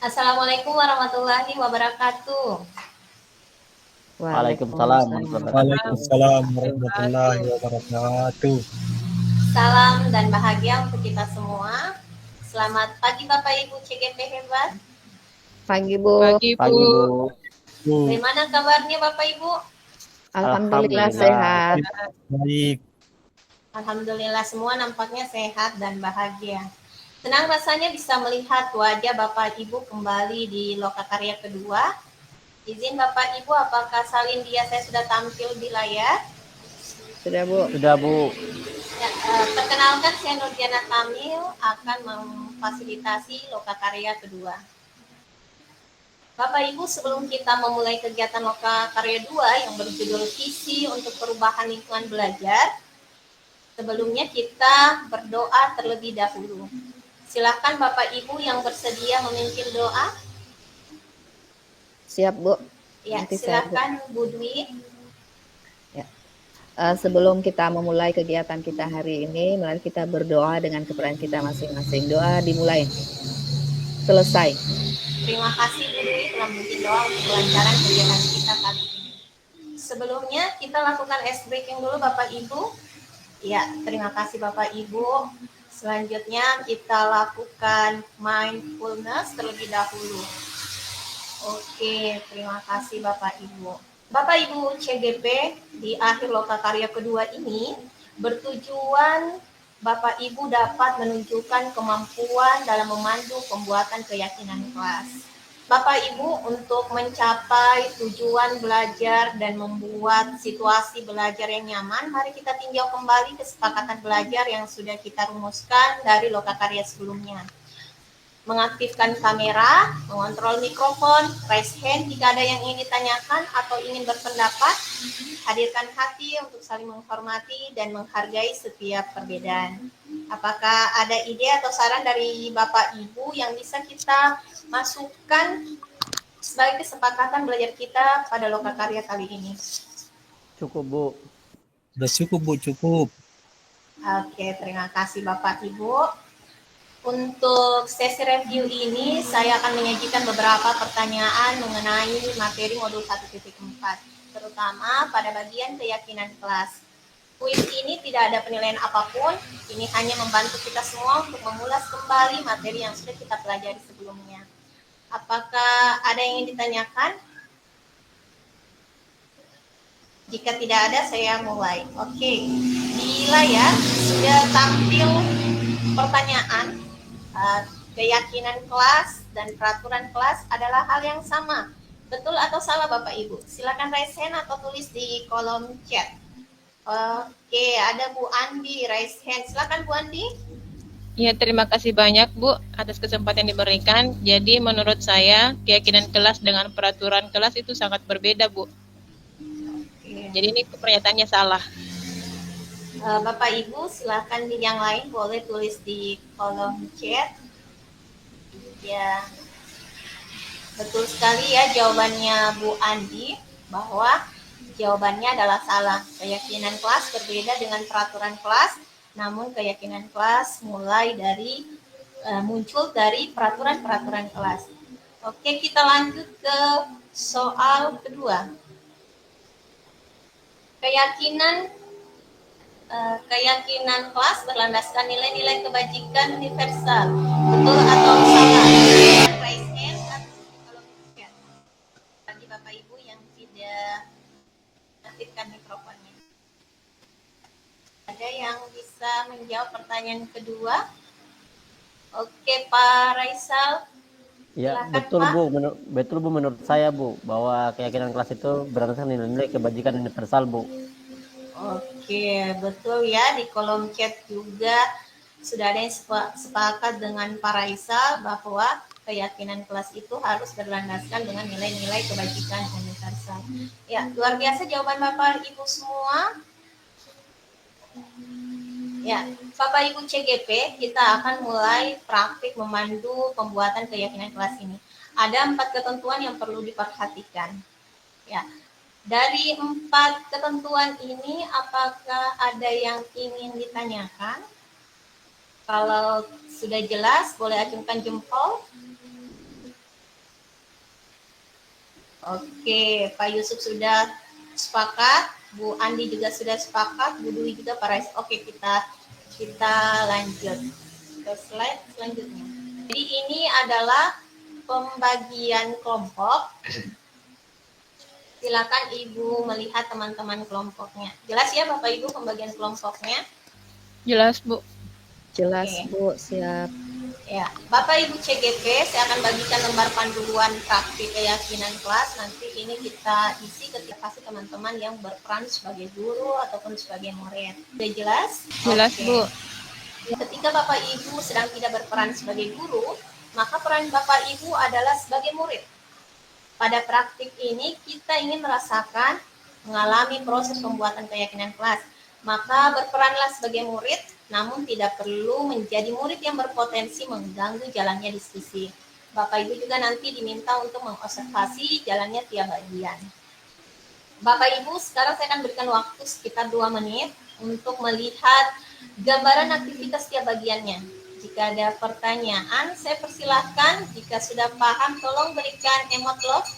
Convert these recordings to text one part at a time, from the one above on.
Assalamualaikum warahmatullahi wabarakatuh. Waalaikumsalam Waalaikumsalam warahmatullahi wabarakatuh. Waalaikumsalam warahmatullahi wabarakatuh. Salam dan bahagia untuk kita semua. Selamat pagi Bapak Ibu CGP hebat. Pagi Bu. Pagi Bu. Pagi Bu. Bagaimana kabarnya Bapak Ibu? Alhamdulillah Alhamdulillah. sehat. Baik. Alhamdulillah semua nampaknya sehat dan bahagia. Senang rasanya bisa melihat wajah Bapak Ibu kembali di Lokakarya kedua. Izin Bapak Ibu, apakah salin dia saya sudah tampil di layar? Sudah Bu. Sudah Bu. Ya, perkenalkan saya Nurjana Tamil akan memfasilitasi Lokakarya kedua. Bapak Ibu, sebelum kita memulai kegiatan Lokakarya 2 yang berjudul Visi untuk Perubahan Lingkungan Belajar, sebelumnya kita berdoa terlebih dahulu. Silakan Bapak Ibu yang bersedia memimpin doa. Siap Bu. Ya, Nanti saya, Bu. silakan Bu Dwi. Sebelum kita memulai kegiatan kita hari ini, mari kita berdoa dengan kepercayaan kita masing-masing. Doa dimulai. Selesai. Terima kasih Bu Dwi telah memimpin doa untuk kelancaran kegiatan kita kali ini. Sebelumnya kita lakukan ice breaking dulu Bapak Ibu. Ya, terima kasih Bapak Ibu. Selanjutnya kita lakukan mindfulness terlebih dahulu. Oke, terima kasih Bapak Ibu. Bapak Ibu CGP di akhir Lokakarya kedua ini bertujuan Bapak Ibu dapat menunjukkan kemampuan dalam memandu pembuatan keyakinan kelas. Bapak Ibu untuk mencapai tujuan belajar dan membuat situasi belajar yang nyaman, mari kita tinjau kembali kesepakatan belajar yang sudah kita rumuskan dari Lokakarya sebelumnya. Mengaktifkan kamera, mengontrol mikrofon, raise hand jika ada yang ingin ditanyakan atau ingin berpendapat, hadirkan hati untuk saling menghormati dan menghargai setiap perbedaan. Apakah ada ide atau saran dari Bapak Ibu yang bisa kita masukkan sebagai kesepakatan belajar kita pada Lokakarya kali ini? Cukup Bu. Sudah cukup Bu, cukup. Oke, terima kasih Bapak Ibu. Untuk sesi review ini, saya akan menyajikan beberapa pertanyaan mengenai materi modul 1.4, terutama pada bagian keyakinan kelas. Kuis ini tidak ada penilaian apapun, ini hanya membantu kita semua untuk mengulas kembali materi yang sudah kita pelajari sebelumnya. Apakah ada yang ingin ditanyakan? Jika tidak ada, saya mulai. Oke, di layar sudah tampil pertanyaan. Keyakinan kelas dan peraturan kelas adalah hal yang sama. Betul atau salah Bapak Ibu? Silakan raise hand atau tulis di kolom chat. Oke, ada Bu Andi raise hand. Silakan Bu Andi. Ya, terima kasih banyak Bu atas kesempatan yang diberikan. Jadi menurut saya keyakinan kelas dengan peraturan kelas itu sangat berbeda Bu. Jadi ini pernyataannya salah. Bapak Ibu silakan di yang lain boleh tulis di kolom chat. Ya, betul sekali ya jawabannya Bu Andi bahwa jawabannya adalah salah. Keyakinan kelas berbeda dengan peraturan kelas, namun keyakinan kelas mulai dari muncul dari peraturan-peraturan kelas. Oke, kita lanjut ke soal kedua. Keyakinan kelas berlandaskan nilai-nilai kebajikan universal. Betul atau salah? Raise hand kalau chat. Bagi Bapak Ibu yang tidak aktifkan mikrofonnya. Ada yang bisa menjawab pertanyaan kedua? Oke, Pak Raisal. Ya, Silakan, betul Pak. Bu. Betul Bu menurut saya Bu, bahwa keyakinan kelas itu berdasarkan nilai-nilai kebajikan universal Bu. Oke, betul ya, di kolom chat juga sudah ada yang sepakat dengan Pak Raisal bahwa keyakinan kelas itu harus berlandaskan dengan nilai-nilai kebajikan universal. Ya, luar biasa jawaban Bapak Ibu semua. Ya, Bapak Ibu CGP, kita akan mulai praktik memandu pembuatan keyakinan kelas ini. Ada 4 ketentuan yang perlu diperhatikan. Ya, dari 4 ketentuan ini, apakah ada yang ingin ditanyakan? Kalau sudah jelas, boleh acungkan jempol. Oke, Pak Yusuf sudah sepakat, Bu Andi juga sudah sepakat, Bu Dwi juga, Pak Rais. Oke, kita lanjut ke slide selanjutnya. Jadi ini adalah pembagian kelompok. Silakan Ibu melihat teman-teman kelompoknya. Jelas ya Bapak Ibu pembagian kelompoknya? Jelas, Bu. Jelas, Oke. Bu, siap. Ya, Bapak Ibu CGP, saya akan bagikan lembar panduan praktik keyakinan kelas. Nanti ini kita isi ketika kasih teman-teman yang berperan sebagai guru ataupun sebagai murid. Sudah jelas? Jelas, Oke. Bu. Ketika Bapak Ibu sedang tidak berperan sebagai guru, maka peran Bapak Ibu adalah sebagai murid. Pada praktik ini kita ingin merasakan, mengalami proses pembuatan keyakinan kelas. Maka berperanlah sebagai murid, namun tidak perlu menjadi murid yang berpotensi mengganggu jalannya diskusi. Bapak Ibu juga nanti diminta untuk mengobservasi jalannya tiap bagian. Bapak Ibu, sekarang saya akan berikan waktu sekitar 2 menit untuk melihat gambaran aktivitas tiap bagiannya. Jika ada pertanyaan, saya persilahkan. Jika sudah paham, tolong berikan emot love.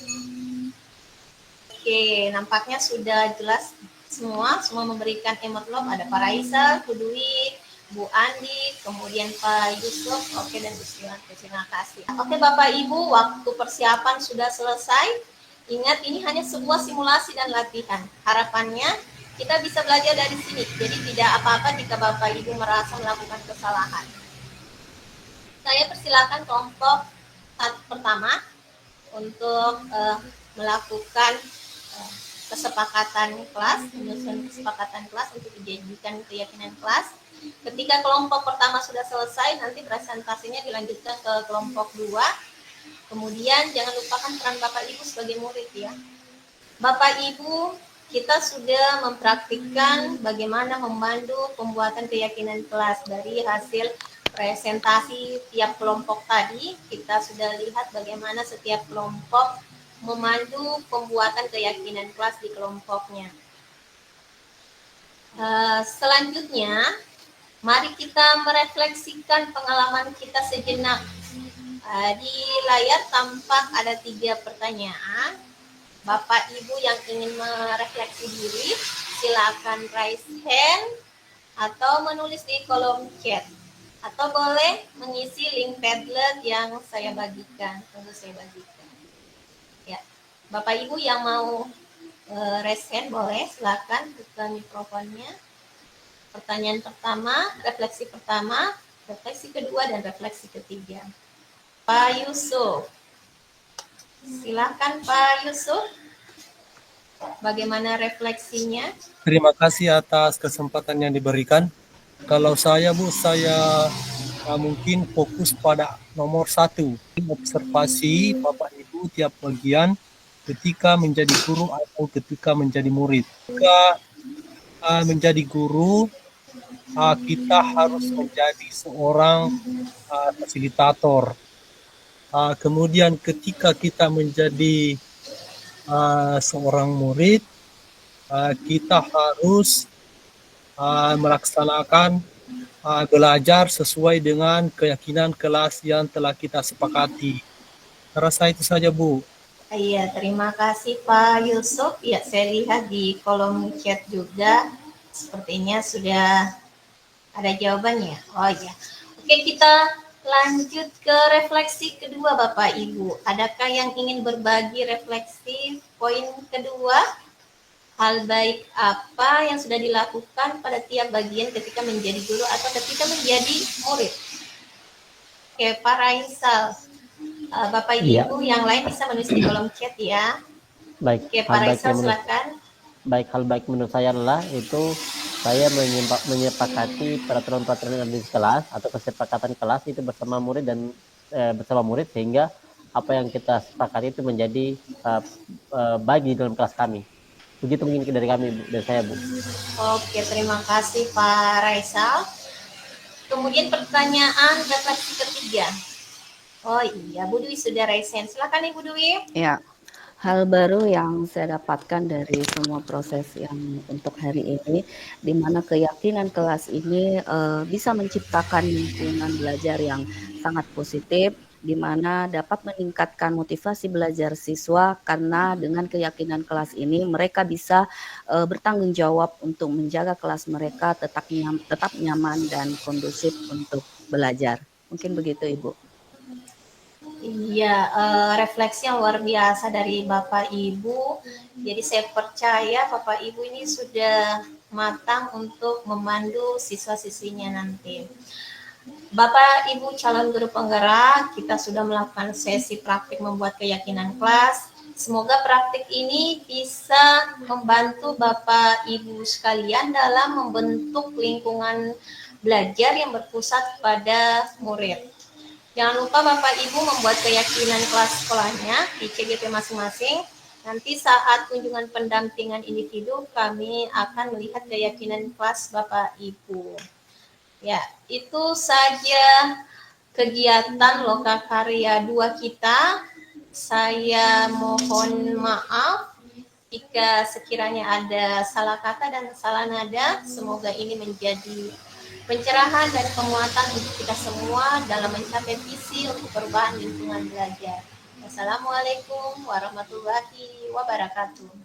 Oke, nampaknya sudah jelas semua memberikan emot love. Ada Pak Raisa, Bu Dwi, Bu Andi, kemudian Pak Yusuf. Oke, dan Bu Siwan. Terima kasih. Oke, Bapak Ibu, waktu persiapan sudah selesai. Ingat, ini hanya sebuah simulasi dan latihan. Harapannya kita bisa belajar dari sini. Jadi tidak apa-apa jika Bapak Ibu merasa melakukan kesalahan. Saya persilakan kelompok pertama untuk melakukan kesepakatan kelas, menyusun kesepakatan kelas untuk dijadikan keyakinan kelas. Ketika kelompok pertama sudah selesai, nanti presentasinya dilanjutkan ke kelompok 2. Kemudian jangan lupakan peran Bapak Ibu sebagai murid ya. Bapak Ibu, kita sudah mempraktikkan bagaimana memandu pembuatan keyakinan kelas. Dari hasil presentasi tiap kelompok tadi, kita sudah lihat bagaimana setiap kelompok memandu pembuatan keyakinan kelas di kelompoknya. Selanjutnya, mari kita merefleksikan pengalaman kita sejenak. Di layar tampak ada 3 pertanyaan. Bapak Ibu yang ingin merefleksi diri, silakan raise hand atau menulis di kolom chat. Atau boleh mengisi link Padlet yang saya bagikan. Tunggu saya bagikan. Ya, Bapak Ibu yang mau raise hand boleh, silakan buka mikrofonnya. Pertanyaan pertama, refleksi kedua, dan refleksi ketiga. Pak Yusuf. Silakan Pak Yusuf. Bagaimana refleksinya? Terima kasih atas kesempatan yang diberikan. Kalau saya, Bu, saya mungkin fokus pada nomor 1. Observasi Bapak Ibu tiap bagian ketika menjadi guru atau ketika menjadi murid. Ketika menjadi guru, kita harus menjadi seorang fasilitator. Kemudian ketika kita menjadi seorang murid, kita harus melaksanakan belajar sesuai dengan keyakinan kelas yang telah kita sepakati. Rasa itu saja, Bu. Iya, terima kasih Pak Yusuf. Ya, saya lihat di kolom chat juga sepertinya sudah ada jawabannya. Oh iya. Oke, kita lanjut ke refleksi kedua Bapak Ibu. Adakah yang ingin berbagi refleksi poin kedua? Hal baik apa yang sudah dilakukan pada tiap bagian ketika menjadi guru atau ketika menjadi murid? Oke, Pak Raisal. Bapak Ibu yang lain bisa menulis di kolom chat ya. Baik. Oke, Pak Raisal silakan. Baik, hal baik menurut saya adalah itu saya menyepakati peraturan-peraturan yang ada di kelas atau kesepakatan kelas itu bersama murid dan bersama murid sehingga apa yang kita sepakati itu menjadi baik di dalam kelas kami. Begitu mungkin dari kami, dari saya, Bu. Oke, terima kasih Pak Raisal. Kemudian pertanyaan refleksi ketiga. Oh iya, Bu Dwi sudah raise hand. Silakan Ibu Dwi. Ya, hal baru yang saya dapatkan dari semua proses yang untuk hari ini, di mana keyakinan kelas ini bisa menciptakan lingkungan belajar yang sangat positif, di mana dapat meningkatkan motivasi belajar siswa karena dengan keyakinan kelas ini mereka bisa bertanggung jawab untuk menjaga kelas mereka tetap nyaman dan kondusif untuk belajar. Mungkin begitu, Ibu. Iya, refleksi yang luar biasa dari Bapak Ibu. Jadi saya percaya Bapak Ibu ini sudah matang untuk memandu siswa-siswinya nanti. Bapak Ibu calon guru penggerak, kita sudah melakukan sesi praktik membuat keyakinan kelas. Semoga praktik ini bisa membantu Bapak Ibu sekalian dalam membentuk lingkungan belajar yang berpusat pada murid. Jangan lupa Bapak Ibu membuat keyakinan kelas sekolahnya di CGP masing-masing. Nanti saat kunjungan pendampingan individu, kami akan melihat keyakinan kelas Bapak Ibu. Ya, itu saja kegiatan Lokakarya 2 kita. Saya mohon maaf jika sekiranya ada salah kata dan salah nada. Semoga ini menjadi pencerahan dan penguatan untuk kita semua dalam mencapai visi untuk perubahan lingkungan belajar. Wassalamualaikum warahmatullahi wabarakatuh.